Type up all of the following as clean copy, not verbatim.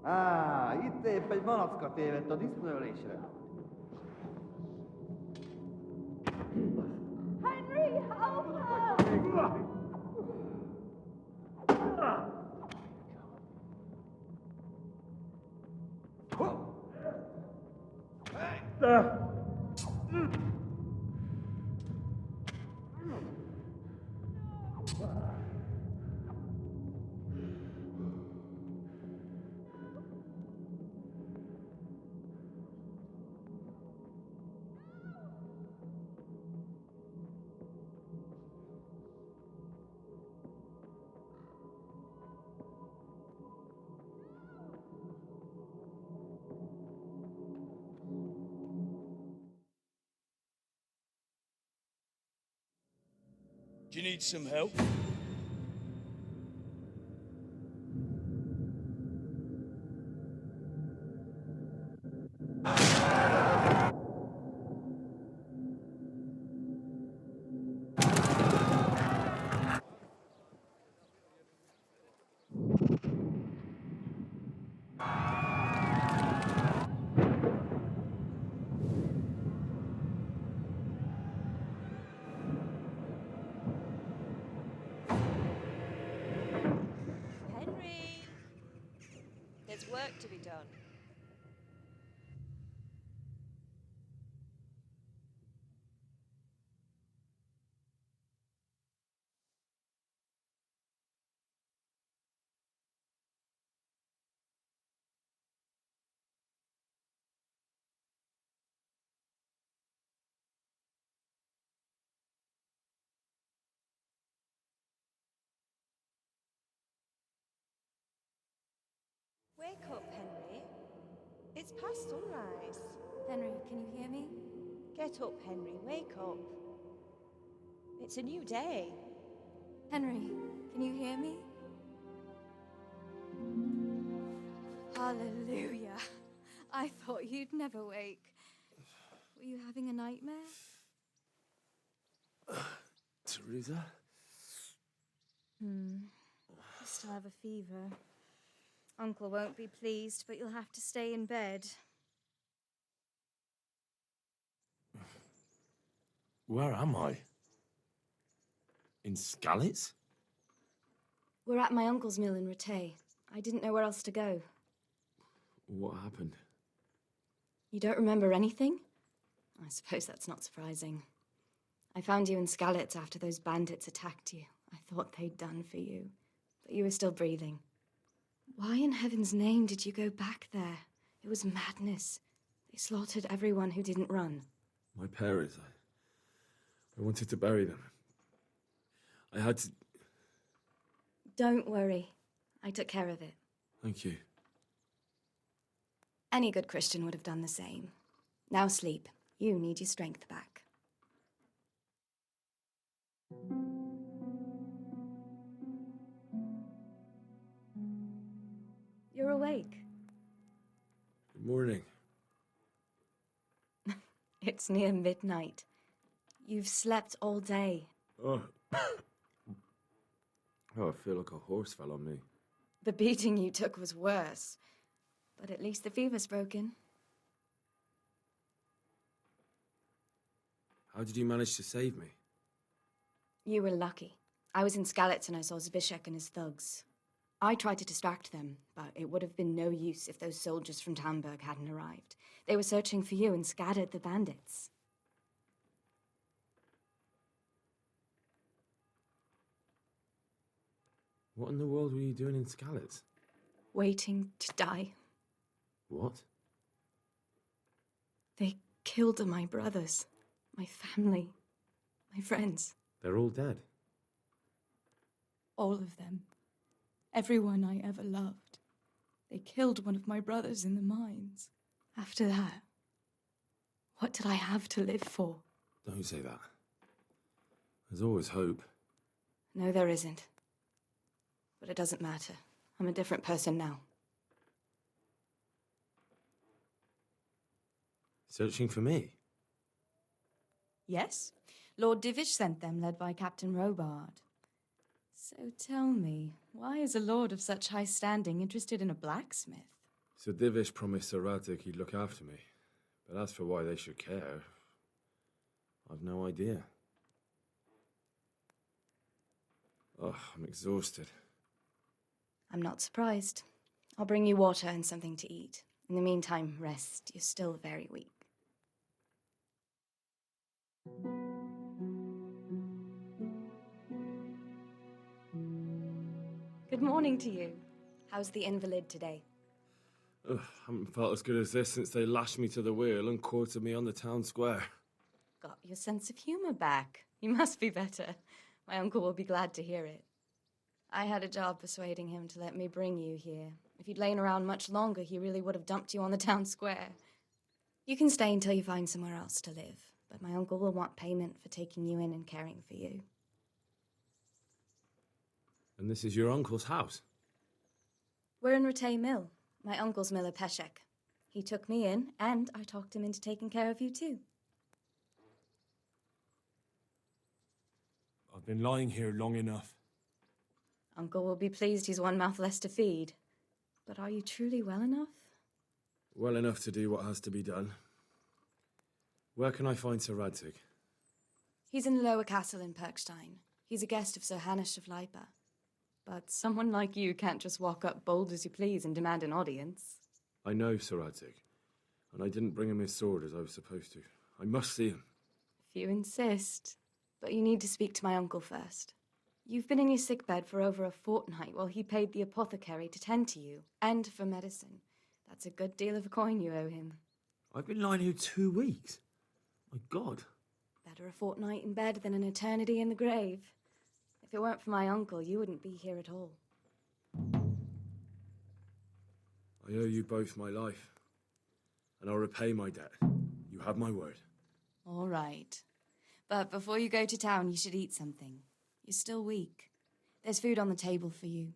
Itt épp egy malacka tévedt a disznőlésre. Henry, help her! Do you need some help? There's work to be done. Wake up, Henry. It's past sunrise. Henry, can you hear me? Get up, Henry. Wake up. It's a new day. Henry, can you hear me? Hallelujah. I thought you'd never wake. Were you having a nightmare? Teresa? You still have a fever. Uncle won't be pleased, but you'll have to stay in bed. Where am I? In Skalitz? We're at my uncle's mill in Rattay. I didn't know where else to go. What happened? You don't remember anything? I suppose that's not surprising. I found you in Skalitz after those bandits attacked you. I thought they'd done for you, but you were still breathing. Why in heaven's name did you go back there? It was madness. They slaughtered everyone who didn't run. My parents, I wanted to bury them. I had to... Don't worry. I took care of it. Thank you. Any good Christian would have done the same. Now sleep. You need your strength back. You're awake. Good morning. It's near midnight. You've slept all day. Oh. Oh, I feel like a horse fell on me. The beating you took was worse. But at least the fever's broken. How did you manage to save me? You were lucky. I was in Skalitz and I saw Zbyszek and his thugs. I tried to distract them, but it would have been no use if those soldiers from Tamburg hadn't arrived. They were searching for you and scattered the bandits. What in the world were you doing in Skalitz? Waiting to die. What? They killed my brothers, my family, my friends. They're all dead. All of them. Everyone I ever loved. They killed one of my brothers in the mines. After that, what did I have to live for? Don't say that. There's always hope. No, there isn't. But it doesn't matter. I'm a different person now. Searching for me? Yes. Lord Divish sent them, led by Captain Robard. So tell me, why is a lord of such high standing interested in a blacksmith? Sir Divish promised Sir Radic he'd look after me, but as for why they should care, I've no idea. Oh, I'm exhausted. I'm not surprised. I'll bring you water and something to eat. In the meantime, rest. You're still very weak. Good morning to you. How's the invalid today? Ugh, haven't felt as good as this since they lashed me to the wheel and quartered me on the town square. Got your sense of humor back. You must be better. My uncle will be glad to hear it. I had a job persuading him to let me bring you here. If you'd lain around much longer, he really would have dumped you on the town square. You can stay until you find somewhere else to live, but my uncle will want payment for taking you in and caring for you. And this is your uncle's house? We're in Rattay Mill, my uncle's mill at Peshek. He took me in, and I talked him into taking care of you too. I've been lying here long enough. Uncle will be pleased he's one mouth less to feed. But are you truly well enough? Well enough to do what has to be done. Where can I find Sir Radzig? He's in the lower castle in Perkstein. He's a guest of Sir Hanush of Leipa. But someone like you can't just walk up bold as you please and demand an audience. I know Sir Radzig, and I didn't bring him his sword as I was supposed to. I must see him. If you insist. But you need to speak to my uncle first. You've been in your sickbed for over a fortnight while he paid the apothecary to tend to you, and for medicine. That's a good deal of a coin you owe him. I've been lying here 2 weeks. My God. Better a fortnight in bed than an eternity in the grave. If it weren't for my uncle, you wouldn't be here at all. I owe you both my life, and I'll repay my debt. You have my word. All right. But before you go to town, you should eat something. You're still weak. There's food on the table for you.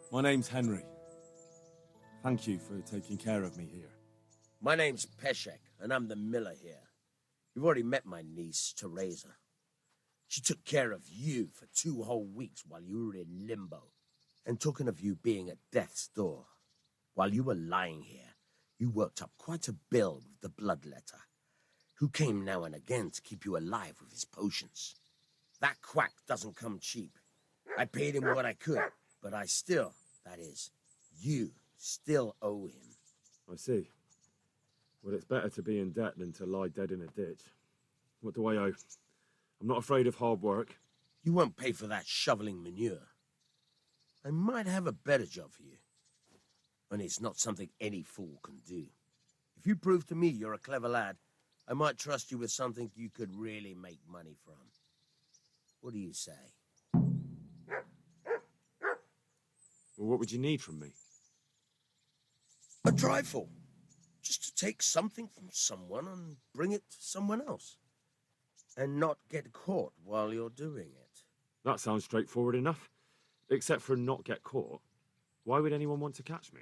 My name's Henry. Thank you for taking care of me here. My name's Peshek, and I'm the miller here. You've already met my niece, Teresa. She took care of you for 2 whole weeks while you were in limbo. And talking of you being at death's door, while you were lying here, you worked up quite a bill with the bloodletter, who came now and again to keep you alive with his potions. That quack doesn't come cheap. I paid him what I could, but I still, that is, you still owe him. I see. Well, it's better to be in debt than to lie dead in a ditch. What do I owe? I'm not afraid of hard work. You won't pay for that shoveling manure. I might have a better job for you. And it's not something any fool can do. If you prove to me you're a clever lad, I might trust you with something you could really make money from. What do you say? Well, what would you need from me? A trifle. Just to take something from someone and bring it to someone else. And not get caught while you're doing it. That sounds straightforward enough. Except for not get caught. Why would anyone want to catch me?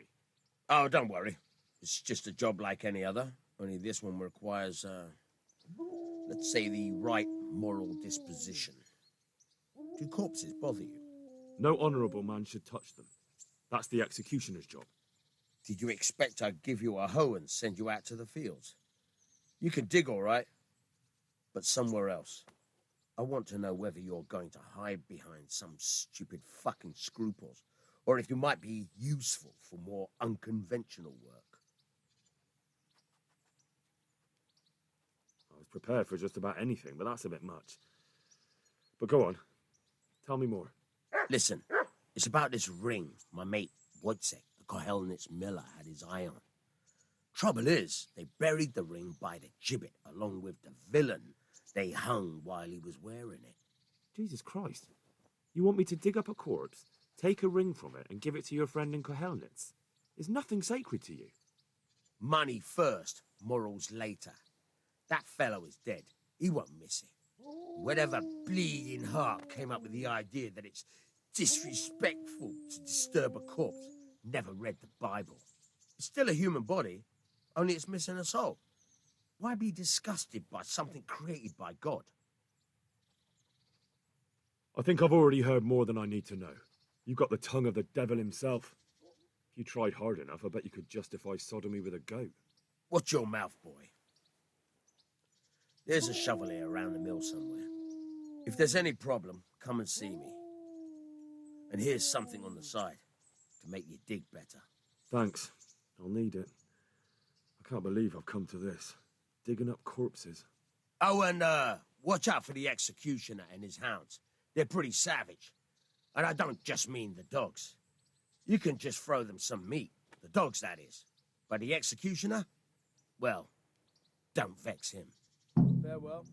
Oh, don't worry. It's just a job like any other. Only this one requires, let's say, the right moral disposition. Do corpses bother you? No honourable man should touch them. That's the executioner's job. Did you expect I'd give you a hoe and send you out to the fields? You can dig all right, but somewhere else. I want to know whether you're going to hide behind some stupid fucking scruples, or if you might be useful for more unconventional work. I was prepared for just about anything, but that's a bit much. But go on. Tell me more. Listen, it's about this ring my mate Wojciech, the Kohelnitz miller, had his eye on. Trouble is, they buried the ring by the gibbet along with the villain they hung while he was wearing it. Jesus Christ. You want me to dig up a corpse, take a ring from it, and give it to your friend in Kohelnitz? Is nothing sacred to you? Money first, morals later. That fellow is dead. He won't miss it. Whatever bleeding heart came up with the idea that it's disrespectful to disturb a corpse never read the Bible. It's still a human body, only it's missing a soul. Why be disgusted by something created by God? I think I've already heard more than I need to know. You've got the tongue of the devil himself. If you tried hard enough, I bet you could justify sodomy with a goat. Watch your mouth, boy. There's a shovel here around the mill somewhere. If there's any problem, come and see me. And here's something on the side to make you dig better. Thanks. I'll need it. I can't believe I've come to this. Digging up corpses. Oh, and watch out for the executioner and his hounds. They're pretty savage. And I don't just mean the dogs. You can just throw them some meat. The dogs, that is. But the executioner? Well, don't vex him. Farewell.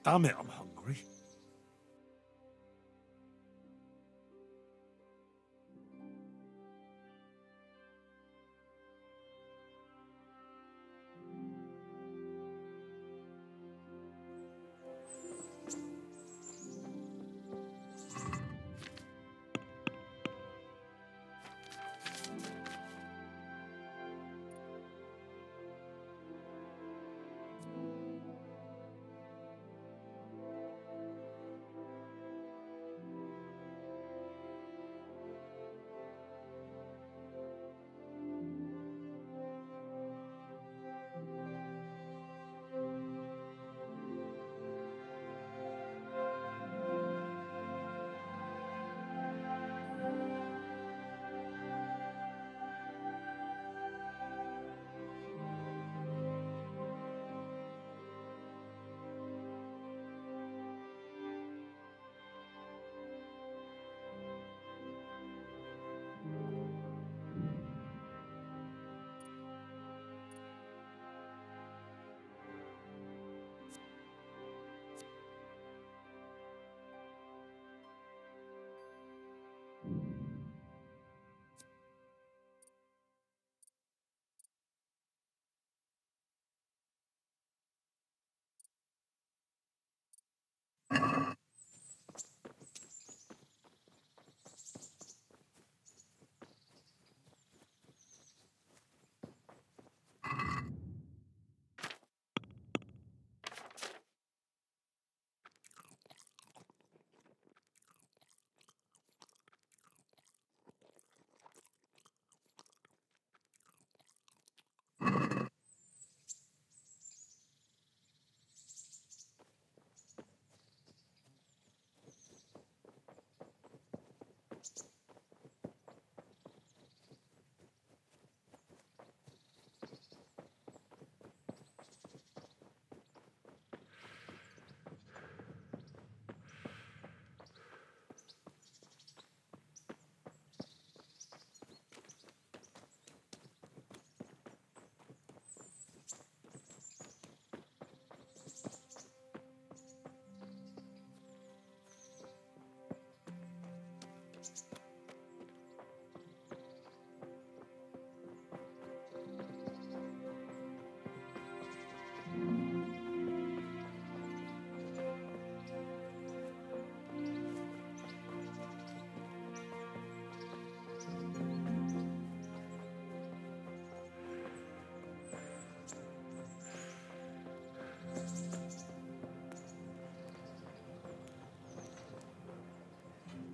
Damn it, I'm hungry.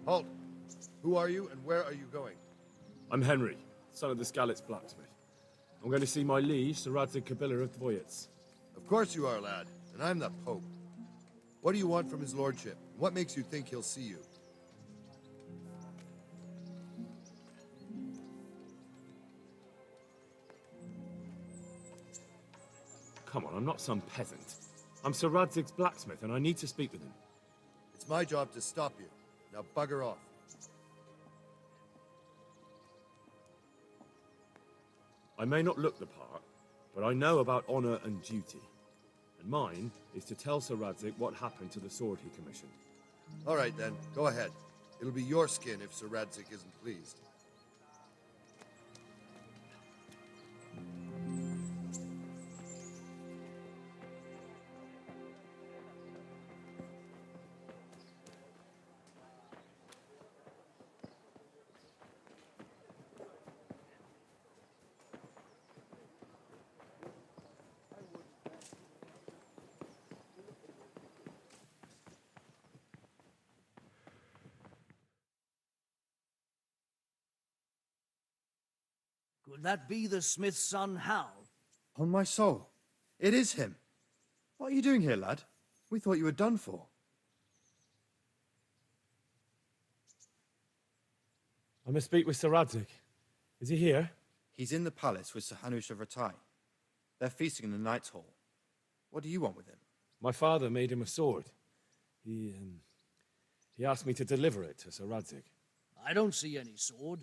Halt! Who are you, and where are you going? I'm Henry, son of the Skalitz blacksmith. I'm going to see my liege, Sir Radzig Kabiller of Dvoyets. Of course you are, lad, and I'm the Pope. What do you want from his lordship? What makes you think he'll see you? Come on, I'm not some peasant. I'm Sir Radzig's blacksmith, and I need to speak with him. It's my job to stop you. Now bugger off. I may not look the part, but I know about honor and duty. And mine is to tell Sir Radzig what happened to the sword he commissioned. All right, then. Go ahead. It'll be your skin if Sir Radzig isn't pleased. Could that be the smith's son, Hal? On my soul. It is him. What are you doing here, lad? We thought you were done for. I must speak with Sir Radzig. Is he here? He's in the palace with Sir Hanush of Ratai. They're feasting in the Knight's Hall. What do you want with him? My father made him a sword. He asked me to deliver it to Sir Radzig. I don't see any sword.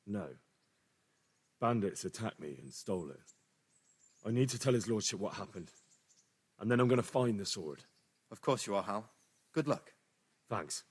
No. Bandits attacked me and stole it. I need to tell his lordship what happened. And then I'm going to find the sword. Of course you are, Hal. Good luck. Thanks.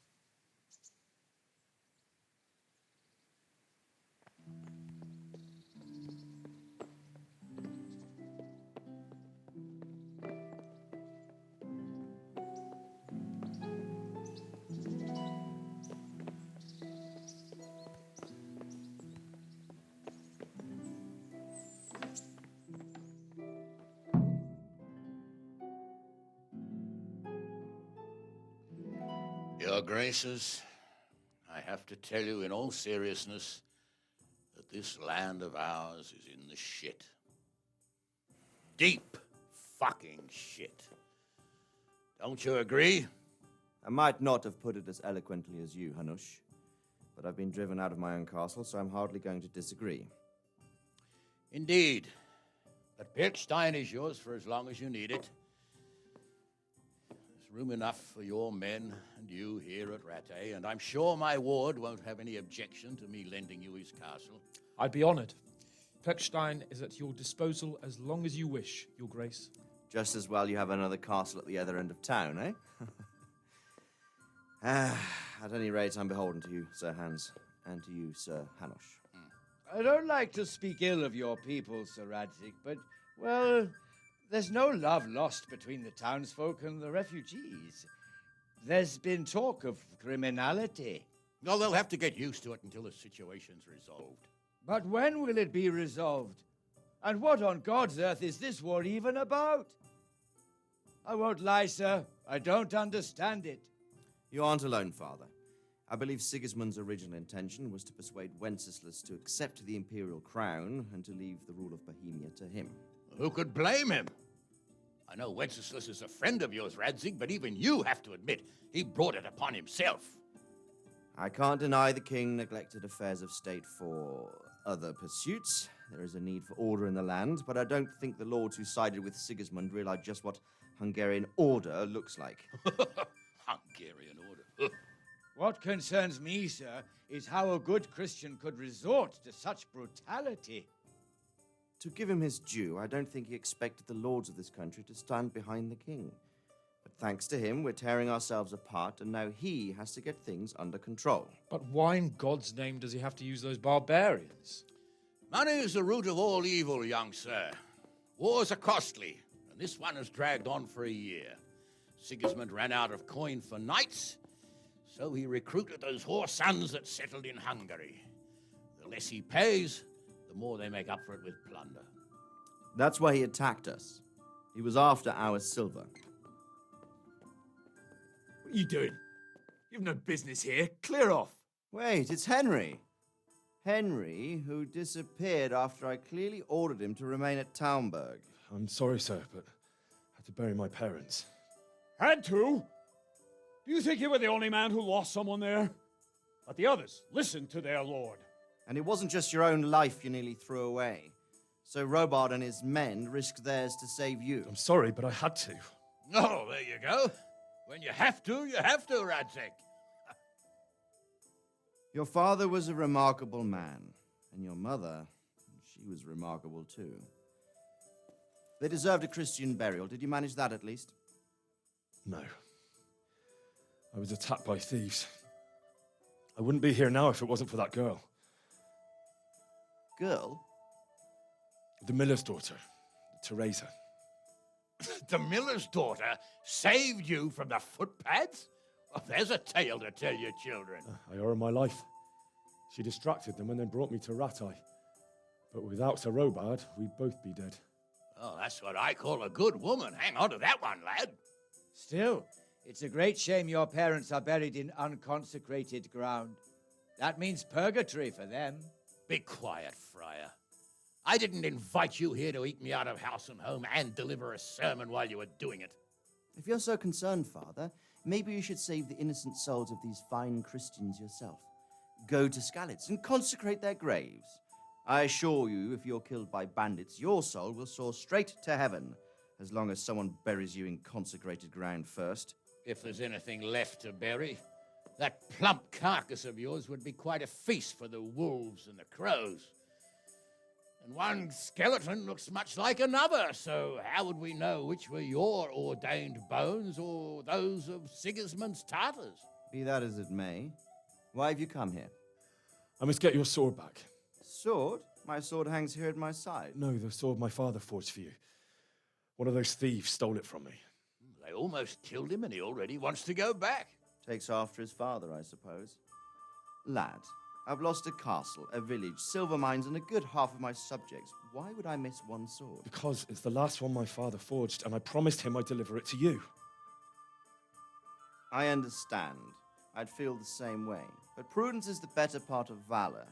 Your Graces, I have to tell you in all seriousness that this land of ours is in the shit. Deep fucking shit. Don't you agree? I might not have put it as eloquently as you, Hanush, but I've been driven out of my own castle, so I'm hardly going to disagree. Indeed. But Pilchstein is yours for as long as you need it. There's room enough for your men and you here at Rattay, and I'm sure my ward won't have any objection to me lending you his castle. I'd be honored. Pechstein is at your disposal as long as you wish, Your Grace. Just as well you have another castle at the other end of town, eh? At any rate, I'm beholden to you, Sir Hans, and to you, Sir Hanush. I don't like to speak ill of your people, Sir Radzig, but, well, there's no love lost between the townsfolk and the refugees. There's been talk of criminality. Well, they'll have to get used to it until the situation's resolved. But when will it be resolved? And what on God's earth is this war even about? I won't lie, sir. I don't understand it. You aren't alone, Father. I believe Sigismund's original intention was to persuade Wenceslas to accept the imperial crown and to leave the rule of Bohemia to him. Who could blame him? I know Wenceslas is a friend of yours, Radzig, but even you have to admit he brought it upon himself. I can't deny the king neglected affairs of state for other pursuits. There is a need for order in the land, but I don't think the lords who sided with Sigismund realized just what Hungarian order looks like. Hungarian order? What concerns me, sir, is how a good Christian could resort to such brutality. To give him his due, I don't think he expected the lords of this country to stand behind the king. But thanks to him, we're tearing ourselves apart, and now he has to get things under control. But why in God's name does he have to use those barbarians? Money is the root of all evil, young sir. Wars are costly, and this one has dragged on for a year. Sigismund ran out of coin for knights, so he recruited those whore sons that settled in Hungary. The less he pays, the more they make up for it with plunder. That's why he attacked us. He was after our silver. What are you doing? You've no business here. Clear off. Wait, it's Henry. Henry, who disappeared after I clearly ordered him to remain at Townburg. I'm sorry, sir, but I had to bury my parents. Had to? Do you think you were the only man who lost someone there? But the others listened to their lord. And it wasn't just your own life you nearly threw away. So Robard and his men risked theirs to save you. I'm sorry, but I had to. Oh, there you go. When you have to, Radzig. Your father was a remarkable man, and your mother, she was remarkable too. They deserved a Christian burial. Did you manage that at least? No. I was attacked by thieves. I wouldn't be here now if it wasn't for that girl. Girl? The miller's daughter, Teresa. The miller's daughter saved you from the footpads? Oh, there's a tale to tell your children. I owe her my life. She distracted them and then brought me to Rattay. But without Sir Robard, we'd both be dead. Oh, that's what I call a good woman. Hang on to that one, lad. Still, it's a great shame your parents are buried in unconsecrated ground. That means purgatory for them. Be quiet, Friar. I didn't invite you here to eat me out of house and home and deliver a sermon while you were doing it. If you're so concerned, Father, maybe you should save the innocent souls of these fine Christians yourself. Go to Skalitz and consecrate their graves. I assure you, if you're killed by bandits, your soul will soar straight to heaven, as long as someone buries you in consecrated ground first. If there's anything left to bury, that plump carcass of yours would be quite a feast for the wolves and the crows. And one skeleton looks much like another, so how would we know which were your ordained bones or those of Sigismund's Tartars? Be that as it may, why have you come here? I must get your sword back. Sword? My sword hangs here at my side. No, the sword my father forged for you. One of those thieves stole it from me. They almost killed him and he already wants to go back. Takes after his father, I suppose. Lad, I've lost a castle, a village, silver mines, and a good half of my subjects. Why would I miss one sword? Because it's the last one my father forged, and I promised him I'd deliver it to you. I understand. I'd feel the same way. But prudence is the better part of valor,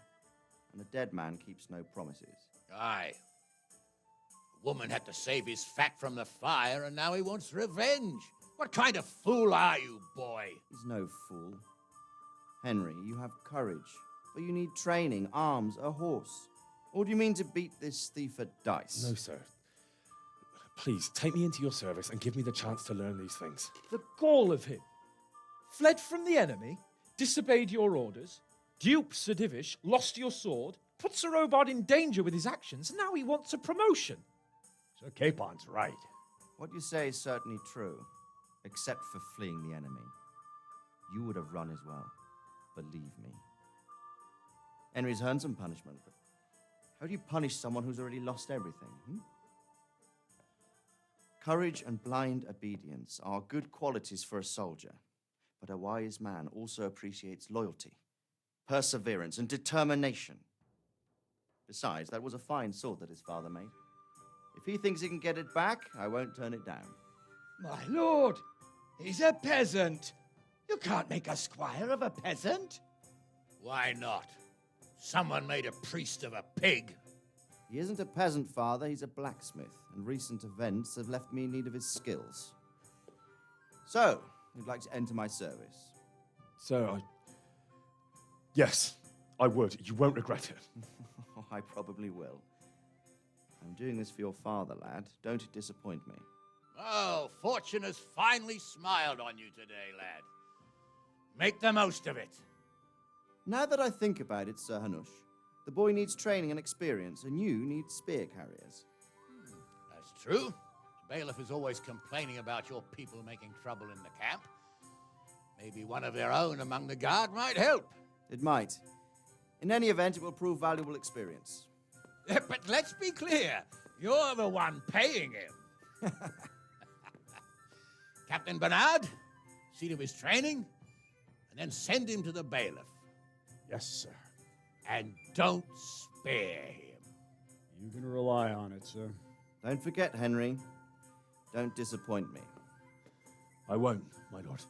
and a dead man keeps no promises. Aye. The woman had to save his fat from the fire, and now he wants revenge. What kind of fool are you, boy? He's no fool. Henry, you have courage, but you need training, arms, a horse. Or do you mean to beat this thief at dice? No, sir. Please, take me into your service and give me the chance to learn these things. The gall of him. Fled from the enemy, disobeyed your orders, duped Sir Divish, lost your sword, put Sir Robard in danger with his actions, and now he wants a promotion. Sir Capon's right. What you say is certainly true, except for fleeing the enemy. You would have run as well, believe me. Henry's earned some punishment, but how do you punish someone who's already lost everything? Courage and blind obedience are good qualities for a soldier, but a wise man also appreciates loyalty, perseverance, and determination. Besides, that was a fine sword that his father made. If he thinks he can get it back, I won't turn it down. My lord, he's a peasant. You can't make a squire of a peasant. Why not? Someone made a priest of a pig. He isn't a peasant, Father. He's a blacksmith, and recent events have left me in need of his skills. So, you'd like to enter my service? Sir, Yes, I would. You won't regret it. I probably will. I'm doing this for your father, lad. Don't disappoint me. Oh, fortune has finally smiled on you today, lad. Make the most of it. Now that I think about it, Sir Hanush, the boy needs training and experience, and you need spear carriers. That's true. The bailiff is always complaining about your people making trouble in the camp. Maybe one of their own among the guard might help. It might. In any event, it will prove valuable experience. But let's be clear. You're the one paying him. Captain Bernard, see to his training, and then send him to the bailiff. Yes, sir. And don't spare him. You can rely on it, sir. Don't forget, Henry. Don't disappoint me. I won't, my lord.